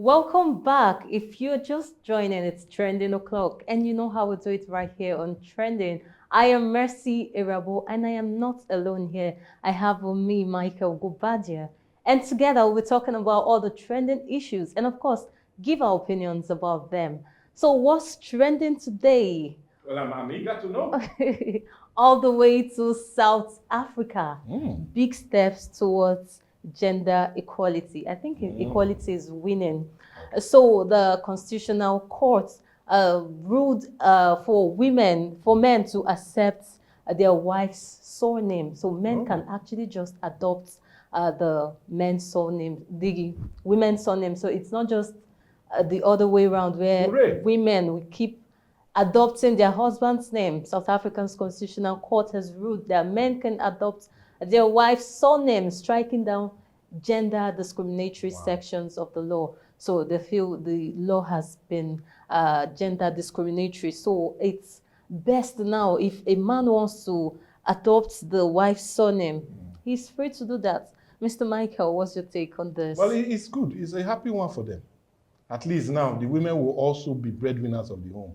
Welcome back. If you're just joining, it's Trending O'Clock, and you know how we do it right here on Trending. I am Mercy Irabo, and I am not alone here. I have with me Michael Gubadia, and together we'll be talking about all the trending issues, and of course, give our opinions about them. So, what's trending today? Well, I'm eager to know. All the way to South Africa. Big steps towards gender equality. I think equality is winning. So the Constitutional Court ruled for men to accept their wife's surname. So men can actually just adopt the men's surname, the women's surname. So it's not just the other way around where Hooray. women will keep adopting their husband's name. South Africa's Constitutional Court has ruled that men can adopt their wife's surname, striking down gender discriminatory sections of the law. So they feel the law has been gender discriminatory. So it's best now if a man wants to adopt the wife's surname, he's free to do that. Mr. Michael, what's your take on this? Well, it's good. It's a happy one for them. At least now, the women will also be breadwinners of the home.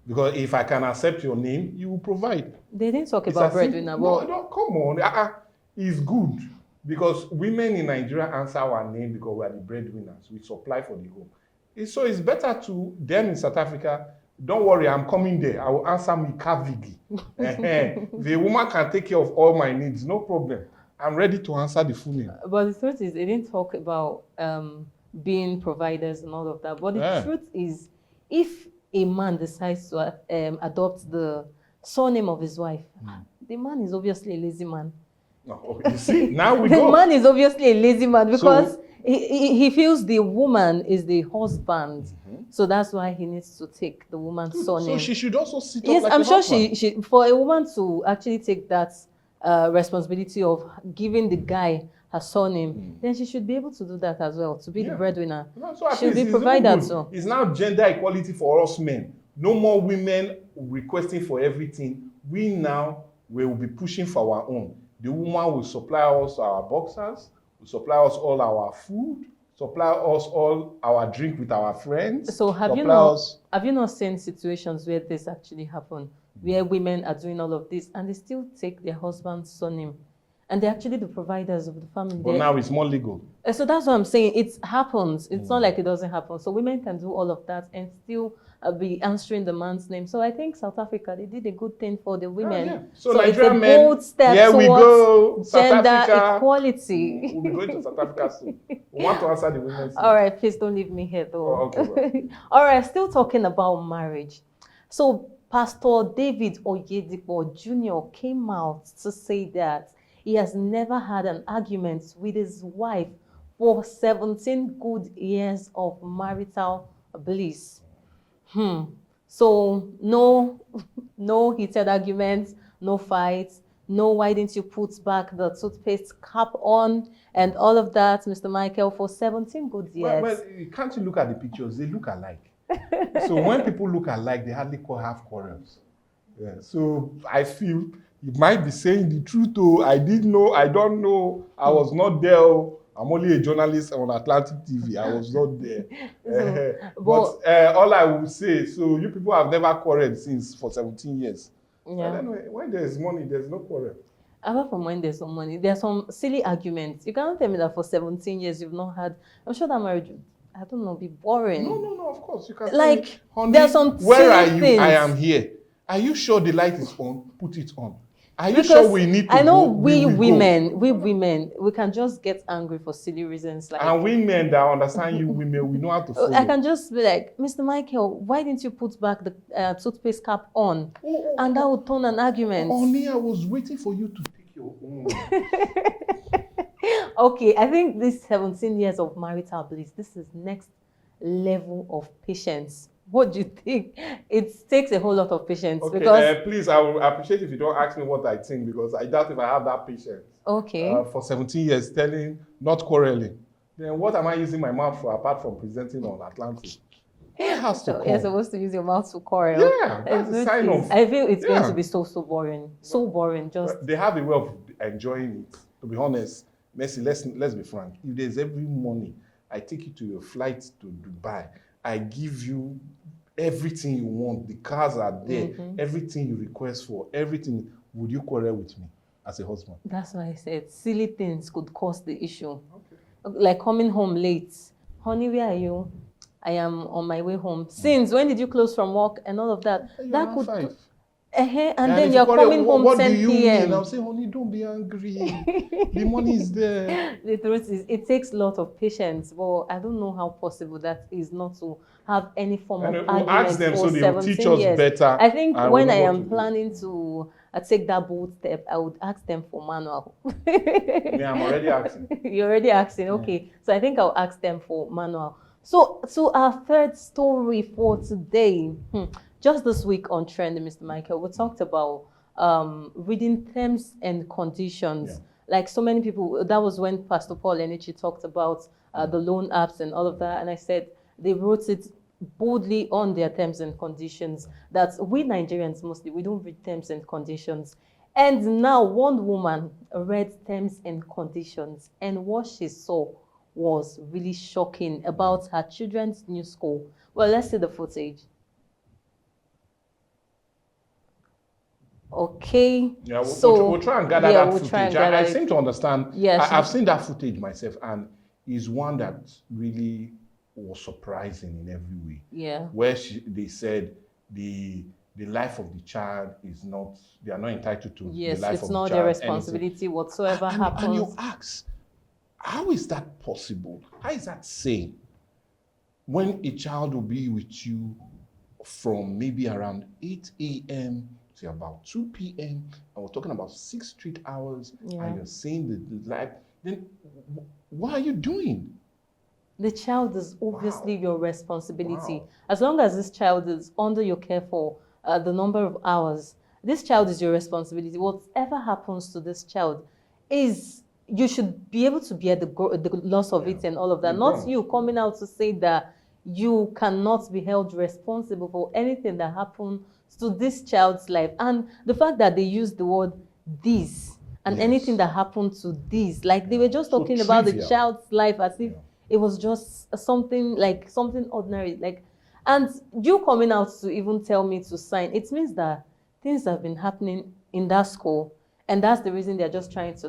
Because if I can accept your name, you will provide. They didn't talk about breadwinner. No, come on. It's good. Because women in Nigeria answer our name because we are the breadwinners. We supply for the home. So it's better to them in South Africa. Don't worry, I'm coming there. I will answer Mikavigi. The woman can take care of all my needs. No problem. I'm ready to answer the full name. But the truth is, they didn't talk about being providers and all of that. But the truth is, if a man decides to adopt the surname of his wife, the man is obviously a lazy man. No, you see, now we the go. man is obviously a lazy man because he feels the woman is the husband. So that's why he needs to take the woman's surname. So she should also sit up Yes, like I'm a sure husband. she for a woman to actually take that responsibility of giving the guy her surname, then she should be able to do that as well, to be the breadwinner. No, so at She'll least be it's provided good. to. It's now gender equality for us men. No more women requesting for everything. We now will be pushing for our own. The woman will supply us our boxers, will supply us all our food, supply us all our drink with our friends. So have you not seen situations where this actually happen, where women are doing all of this and they still take their husband's surname? And they're actually the providers of the family. But now it's more legal. So that's what I'm saying. It happens. It's not like it doesn't happen. So women can do all of that and still be answering the man's name. So I think South Africa, they did a good thing for the women. So it's Nigerian a men, bold step here we go. towards South gender Africa. equality. We'll be going to South Africa soon. We want to answer the women's All right, please don't leave me here though. Oh, okay, All right, still talking about marriage. So Pastor David Oyedepo Jr. came out to say that he has never had an argument with his wife for 17 good years of marital bliss. So no heated arguments, no fights, no why didn't you put back the toothpaste cap on and all of that, Mr. Michael, for 17 good years. Well, can't you look at the pictures? They look alike. So when people look alike, they hardly have quarrels. Yeah. So I feel you might be saying the truth. Oh, I didn't know. I don't know. I was not there. Oh. I'm only a journalist on Atlantic TV. I was not there. But all I will say, so you people have never quarreled since for 17 years. Yeah. Anyway, when there's money, there's no quarrel. Apart from when there's some money, there's some silly arguments. You cannot tell me that for 17 years you've not had. I'm sure that marriage, I don't know, be boring. No, of course. You can like, say, honey, there's some where are you? things. I am here. Are you sure the light is on? Put it on. Are you sure we need to I know go? we women, we can just get angry for silly reasons. Like, and we men that understand you women, we know how to follow. I can just be like, Mr. Michael, why didn't you put back the toothpaste cap on? And that would turn an argument. Honey, I was waiting for you to take your own. Okay, I think this 17 years of marital bliss, this is next level of patience. What do you think? It takes a whole lot of patience. Okay, because please, I will appreciate if you don't ask me what I think, because I doubt if I have that patience. Okay. For 17 years, not quarreling. Then what am I using my mouth for apart from presenting on Atlantic? It has to come. You're supposed to use your mouth to quarrel. Yeah, that's a sign of. I feel it's going to be so boring. So boring. Just they have a way of enjoying it. To be honest, Messi, let's be frank. If there's every money I take you to your flight to Dubai. I give you everything you want. The cars are there. Everything you request for, everything. Would you quarrel with me as a husband? That's why I said silly things could cause the issue. Okay. Like coming home late. Honey, where are you? I am on my way home. Since when did you close from work and all of that? That could. 5. And then you're coming home 10 p.m. What do you mean? I'll say, honey, don't be angry. The money is there. The truth is, it takes a lot of patience, but I don't know how possible that is not to have any form of argument. Ask them so they'll teach us better. I think when I am planning to take that bold step, I would ask them for manual. Yeah, I'm already asking. You're already asking, okay. So I think I'll ask them for manual. So our third story for today. Just this week on Trend, Mr. Michael, we talked about reading terms and conditions. Yeah. Like so many people, that was when Pastor Paul Enichi talked about the loan apps and all of that. And I said they wrote it boldly on their terms and conditions that we Nigerians mostly, we don't read terms and conditions. And now one woman read terms and conditions, and what she saw was really shocking about her children's new school. Well, let's see the footage. Okay. Yeah, we'll try and gather that footage. I seem to understand. Yes, I've seen that footage myself, and it's one that really was surprising in every way. Yeah. Where they said the life of the child is not, they are not entitled to the life of the child. Yes, it's not their responsibility whatsoever happens. And you ask, how is that possible? How is that sane? When a child will be with you from maybe around 8 a.m. to about 2 p.m. and we're talking about 6 straight hours, and you're saying the life, then what are you doing? The child is obviously your responsibility. As long as this child is under your care for the number of hours, this child is your responsibility. Whatever happens to this child is, you should be able to bear the loss of it and all of that. Not you coming out to say that you cannot be held responsible for anything that happened to this child's life. And the fact that they used the word "this" and anything that happened to this, like they were just talking about the child's life as if it was just something ordinary. And you coming out to even tell me to sign, it means that things have been happening in that school. And that's the reason they're just trying to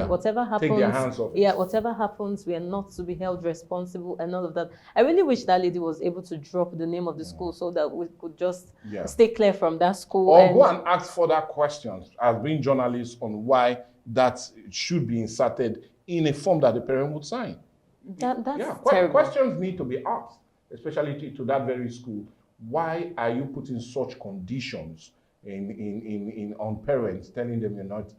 whatever happens, take their hands off. Yeah, whatever happens, we are not to be held responsible and all of that. I really wish that lady was able to drop the name of the school so that we could just stay clear from that school. Or go and ask further questions as being journalists on why that should be inserted in a form that the parent would sign. That's terrible. Questions need to be asked, especially to that very school. Why are you putting such conditions on parents, telling them you're not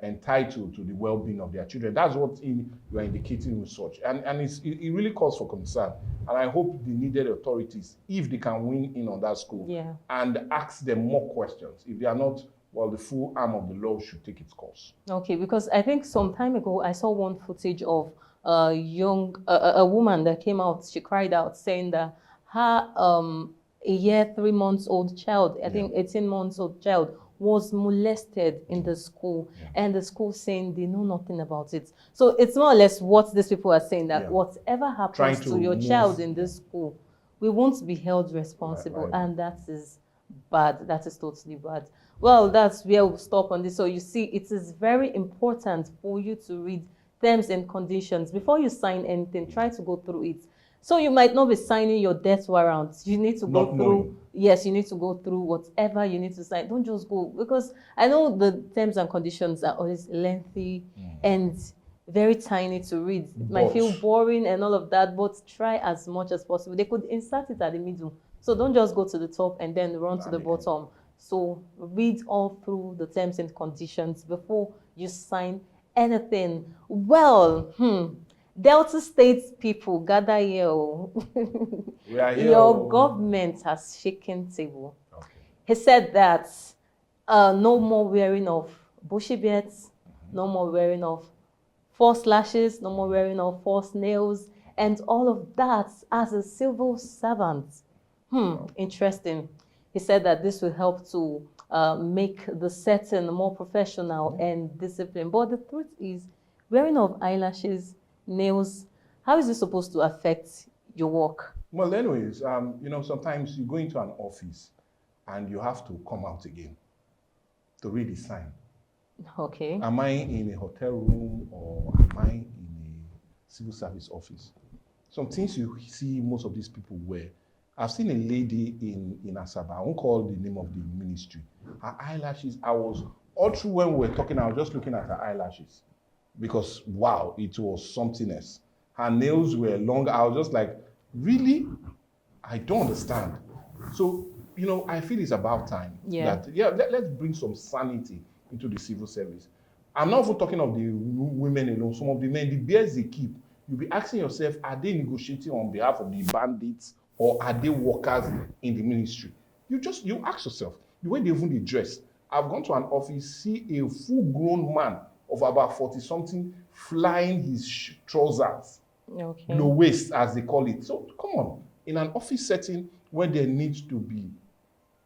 entitled to the well-being of their children? That's what you are indicating with such, and it really calls for concern. And I hope the needed authorities, if they can weigh in on that school, and ask them more questions. If they are not, well, the full arm of the law should take its course. Okay, because I think some time ago I saw one footage of a woman that came out. She cried out saying that her a year, 3 months old child, I think 18 months old child, was molested in the school, and the school saying they know nothing about it. So it's more or less what these people are saying, that whatever happens to your child in this school, we won't be held responsible, and that is bad. That is totally bad. Well, that's where we'll stop on this. So you see, it is very important for you to read terms and conditions before you sign anything. Try to go through it. So you might not be signing your death warrant. You need to go through, yes, you need to go through whatever you need to sign. Don't just go, because I know the terms and conditions are always lengthy and very tiny to read. It might feel boring and all of that, but try as much as possible. They could insert it at the middle. So don't just go to the top and then run to the bottom. So read all through the terms and conditions before you sign anything. Well, Delta State people, gather here. We are here. Your government has shaken table. Okay. He said that no more wearing of bushy beards, no more wearing of false lashes, no more wearing of false nails, and all of that as a civil servant. Interesting. He said that this will help to make the setting more professional and disciplined. But the truth is, wearing of eyelashes, nails, How is it supposed to affect your work? Well, anyways, you know, sometimes you go into an office and you have to come out again to read the sign. Okay. Am I in a hotel room or am I in a civil service office? Some things you see most of these people wear. I've seen a lady in Asaba, I won't call the name of the ministry. Her eyelashes, all through when we were talking, I was just looking at her eyelashes because, wow, it was something else. Her nails were long. I was just like, really? I don't understand. So, you know, I feel it's about time let's bring some sanity into the civil service. I'm not even talking of the women alone, some of the men, the bears they keep. You'll be asking yourself, are they negotiating on behalf of the bandits or are they workers in the ministry? You ask yourself, the way they even dress. I've gone to an office, see a full-grown man of about 40-something flying his trousers, low waist, as they call it. So come on, in an office setting where there needs to be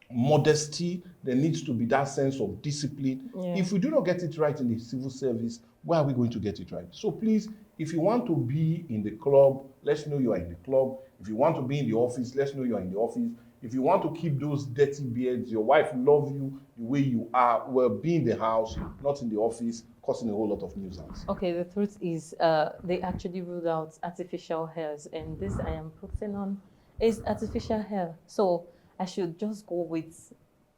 modesty, there needs to be that sense of discipline. If we do not get it right in the civil service, where are we going to get it right? So please, if you want to be in the club, let's know you are in the club. If you want to be in the office, let's know you are in the office. If you want to keep those dirty beards, your wife love you the way you are, well, be in the house, not in the office, causing a whole lot of nuisance. Okay, the truth is they actually ruled out artificial hairs, and this I am putting on is artificial hair. So I should just go with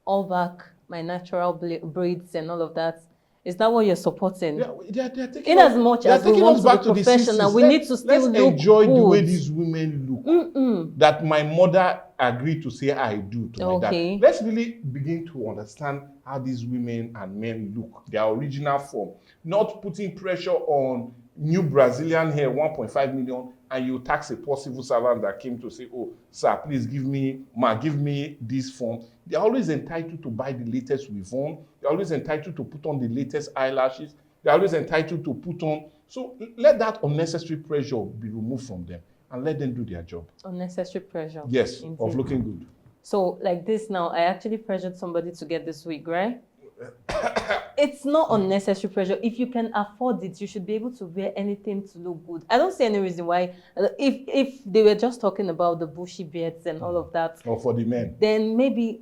all back, my natural braids and all of that. Is that what you're supporting? Yeah, they're taking in as much as we want to be professional, we need to still look enjoy good. The way these women look. That my mother agreed to say I do to my dad. Let's really begin to understand how these women and men look, their original form. Not putting pressure on new Brazilian hair, 1.5 million, and you tax a poor civil servant that came to say, oh, sir, please give me this form. They're always entitled to buy the latest weave-on. They're always entitled to put on the latest eyelashes. They're always entitled to put on. So let that unnecessary pressure be removed from them and let them do their job. Unnecessary pressure? Yes, indeed. Of looking good. So like this now, I actually pressured somebody to get this wig, right? It's not unnecessary pressure. If you can afford it, you should be able to wear anything to look good. I don't see any reason why, if they were just talking about the bushy beards and all of that. Or for the men. Then maybe,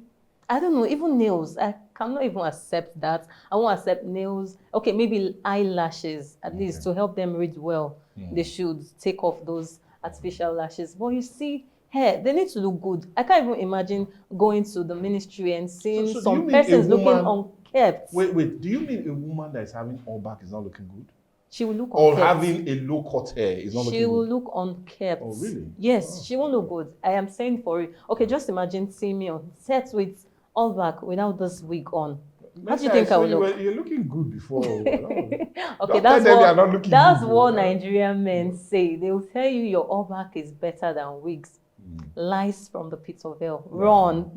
I don't know, even nails. I cannot even accept that. I won't accept nails. Okay, maybe eyelashes, at least, to help them read well. They should take off those artificial lashes. But you see, hair, they need to look good. I can't even imagine going to the ministry and seeing some persons looking unkept. Wait, do you mean a woman that is having all back is not looking good? She will look or unkept. Or having a low-cut hair is not looking good? She will look unkept. Oh, really? Yes, she won't look good. I am saying for it. Okay, just imagine seeing me on set with all back without this wig on. How do you think I will look? You're looking good before. Okay, that's what Nigerian men say. They will tell you your all back is better than wigs. Lies from the pit of hell. Run.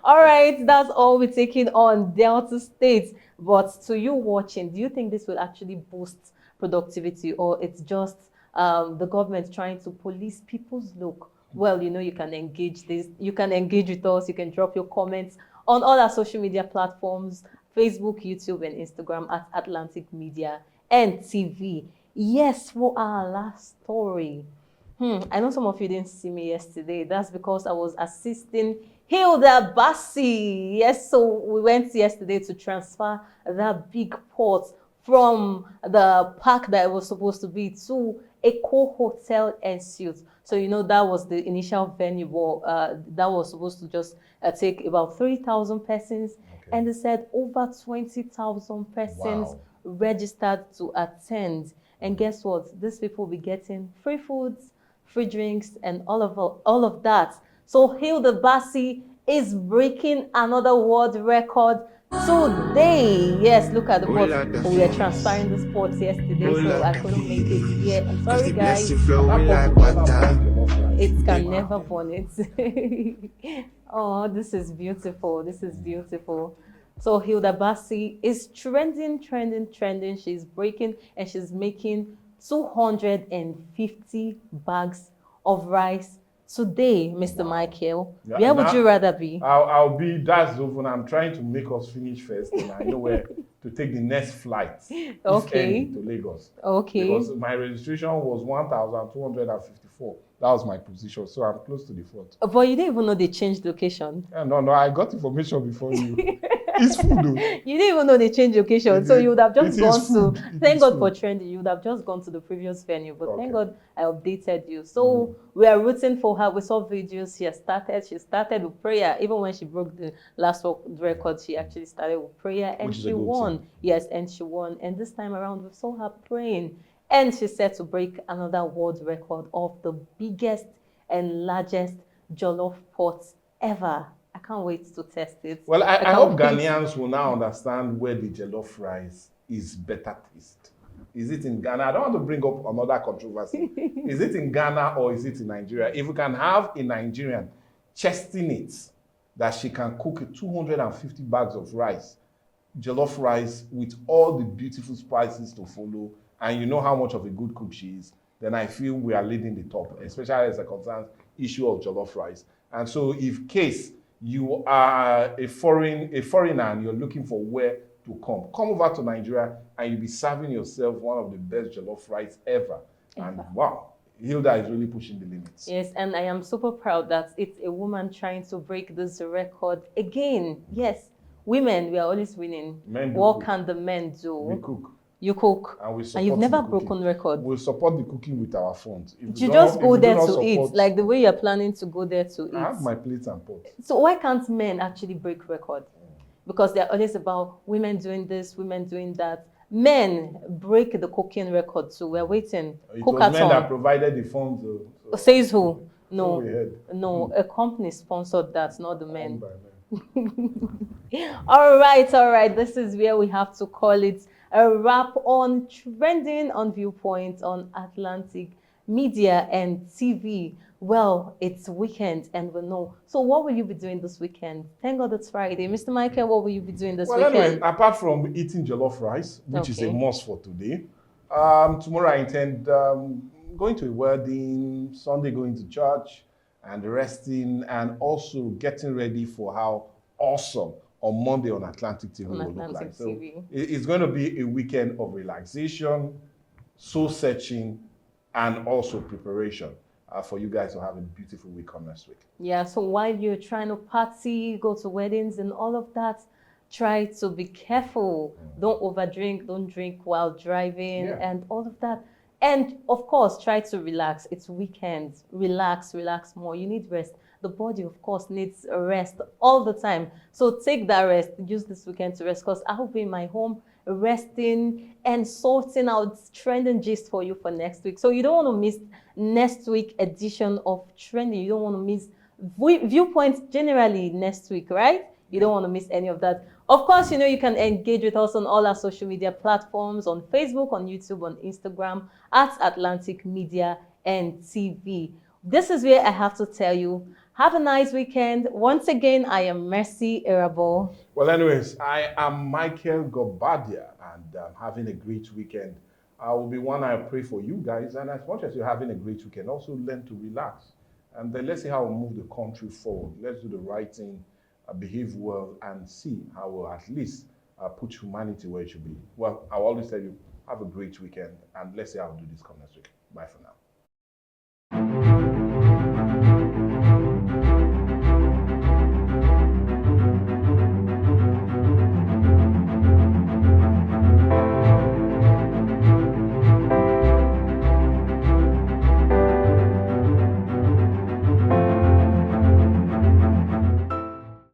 All right, that's all we're taking on Delta State. But to you watching, do you think this will actually boost productivity, or it's just the government trying to police people's look? Well, you know, you can engage with us. You can drop your comments on all our social media platforms, Facebook, YouTube, and Instagram at Atlantic Media and TV. Yes, for our last story. I know some of you didn't see me yesterday. That's because I was assisting Hilda Bassi. Yes, so we went yesterday to transfer that big pot from the park that it was supposed to be to Eco Hotel and Suites. So, you know, that was the initial venue, that was supposed to just take about 3,000 persons. Okay. And they said over 20,000 persons registered to attend. And guess what? These people will be getting free foods, free drinks, and all of that. So Hilda Bassi is breaking another world record today. Yes, look at the pot. We were transferring the sports yesterday, so I couldn't make it here. I'm sorry, guys. It can never burn it. Oh, this is beautiful. This is beautiful. So Hilda Bassi is trending. She's breaking, and she's making 250 bags of rice today, Mr. Michael. Yeah, where would you rather be? I'll be, that's over. I'm trying to make us finish first, and I know where to take the next flight, if Okay. any, to Lagos. Okay. Because my registration was 1,254. That was my position, so I'm close to the front. But you didn't even know they changed location. No, I got information before you. It's food, though. You didn't even know they changed location, so you would have just It gone is food. to. It Thank is God food. for trending. You would have just gone to the previous venue, but thank Okay. God I updated you. So we are rooting for her. We saw videos. She started with prayer. Even when she broke the last record, she actually started with prayer, and Which is a she good won. thing. Yes, and she won. And this time around, we saw her praying, and she's set to break another world record of the biggest and largest jollof pot ever. I can't wait to test it. Well, I can't hope wait. Ghanaians will now understand where the jollof rice is better taste. Is it in Ghana? I don't want to bring up another controversy. Is it in Ghana or is it in Nigeria? If we can have a Nigerian chesting it that she can cook 250 bags of rice, jollof rice with all the beautiful spices to follow, and you know how much of a good cook she is, then I feel we are leading the top, especially as it concerns issue of jollof rice. And so if case you are a foreigner and you're looking for where to come over to Nigeria and you'll be serving yourself one of the best jollof rice ever. And wow, Hilda is really pushing the limits. Yes, and I am super proud that it's a woman trying to break this record again. Yes, women, we are always winning. Men do What cook. can the men do? We cook. You cook, And we and support you've never the cooking. broken record. We'll support the cooking with our funds. If we You don't- just if go we do there not to eat, support, like the way you're planning to go there to I have eat. my plates and pots. So why can't men actually break record? Because they're always about women doing this, women doing that. Men break the cooking record, so we're waiting. It Cook was at men that home. provided the funds. So Says who? so No, we heard. no, a company sponsored that, not the men. Owned by men. All right. This is where we have to call it a wrap on trending on Viewpoint on Atlantic Media and TV. Well, it's weekend and we know. So what will you be doing this weekend? Thank God it's Friday. Mr. Michael, what will you be doing this Well, weekend? anyway, apart from eating jollof rice, which is a Okay. must for today, tomorrow I intend going to a wedding, Sunday going to church and resting, and also getting ready for how awesome on Monday on Atlantic TV On will look Atlantic like. So TV. it's going to be a weekend of relaxation, soul searching, and also preparation for you guys to have a beautiful week on next week. Yeah, so while you're trying to party, go to weddings and all of that, try to be careful. Don't overdrink, don't drink while driving and all of that. And of course, try to relax. It's weekend. Relax more. You need rest. The body, of course, needs a rest all the time. So take that rest. Use this weekend to rest, because I will be in my home resting and sorting out trending gist for you for next week. So you don't want to miss next week edition of Trending. You don't want to miss Viewpoints generally next week, right? You don't want to miss any of that. Of course, you know, you can engage with us on all our social media platforms, on Facebook, on YouTube, on Instagram, at Atlantic Media and TV. This is where I have to tell you, have a nice weekend. Once again, I am Mercy Irabo. Well, anyways, I am Michael Gobadia, and I'm having a great weekend. I will be one I pray for you guys, and as much as you're having a great weekend, also learn to relax. And then let's see how we move the country forward. Let's do the right thing, behave well, and see how we'll at least put humanity where it should be. Well, I'll always tell you, have a great weekend, and let's see how we do this come next week. Bye for now.